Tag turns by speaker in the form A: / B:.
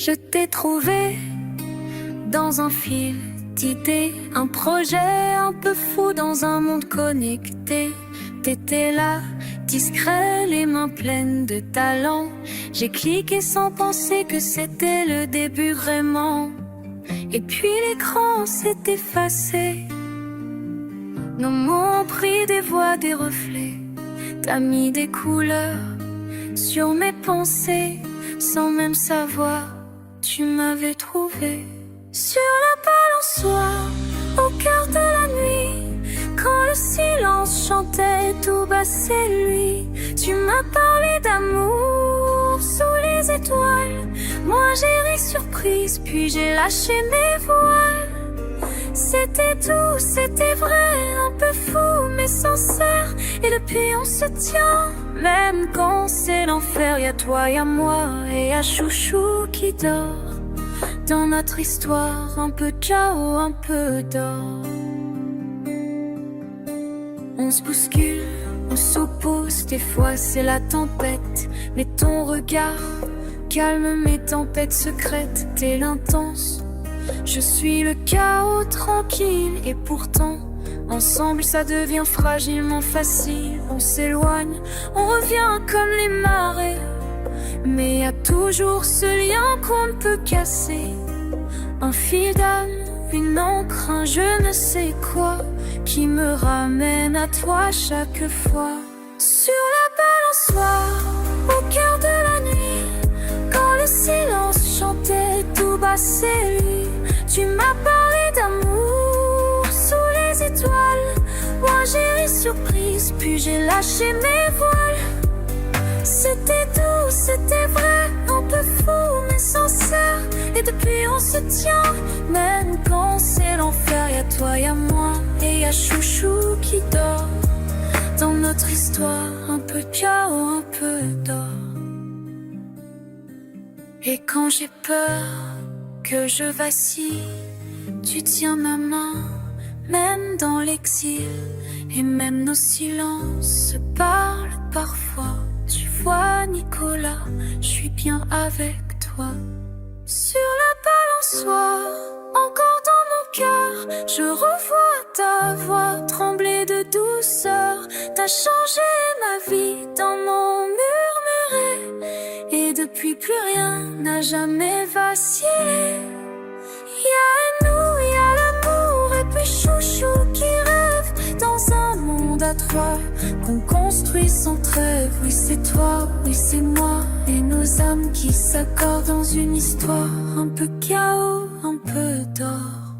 A: Je t'ai trouvé dans un fil d'idées, un projet un peu fou dans un monde connecté. T'étais là, discret, les mains pleines de talent. J'ai cliqué sans penser que c'était le début vraiment. Et puis l'écran s'est effacé. Nos mots ont pris des voix, des reflets. T'as mis des couleurs sur mes pensées, sans même savoir, tu m'avais trouvé. Sur la balançoire, au cœur de la nuit, quand le silence chantait tout bas, c'est lui. Tu m'as parlé d'amour sous les étoiles. Moi j'ai ri surprise, puis j'ai lâché mes voiles. C'était tout, c'était vrai, un peu fou mais sincère. Et depuis on se tient, même quand c'est l'enfer. Y'a toi, y'a moi et y'a Chouchou qui dort dans notre histoire, un peu ciao, un peu d'or. On se bouscule, on s'oppose, des fois c'est la tempête. Mais ton regard calme mes tempêtes secrètes. T'es l'intense, je suis le chaos tranquille. Et pourtant, ensemble ça devient fragilement facile. On s'éloigne, on revient comme les marées. Mais y a toujours ce lien qu'on ne peut casser. Un fil d'âme, une encre, un je ne sais quoi, qui me ramène à toi chaque fois. Sur la balançoire, au cœur de la nuit, quand le silence chantait tout bas, c'est lui. Tu m'as parlé d'amour sous les étoiles. Moi j'ai ri surprise, puis j'ai lâché mes voiles. C'était doux, c'était vrai, un peu fou mais sincère. Et depuis on se tient, même quand c'est l'enfer. Y'a toi, y'a moi et y'a Chouchou qui dort dans notre histoire, un peu chaos, un peu d'or. Et quand j'ai peur que je vacille, tu tiens ma main, même dans l'exil. Et même nos silences se parlent parfois. Tu vois Nicolas, je suis bien avec toi. Sur la balançoire, encore dans mon cœur, je revois ta voix trembler de douceur. T'as changé ma vie dans mon murmuré. Et depuis plus rien n'a jamais vacillé. Y'a nous, y'a l'amour et puis Chouchou qui rêve dans un monde à trois qu'on construit sans trêve. Oui c'est toi, oui c'est moi, et nos âmes qui s'accordent dans une histoire, un peu chaos, un peu d'or.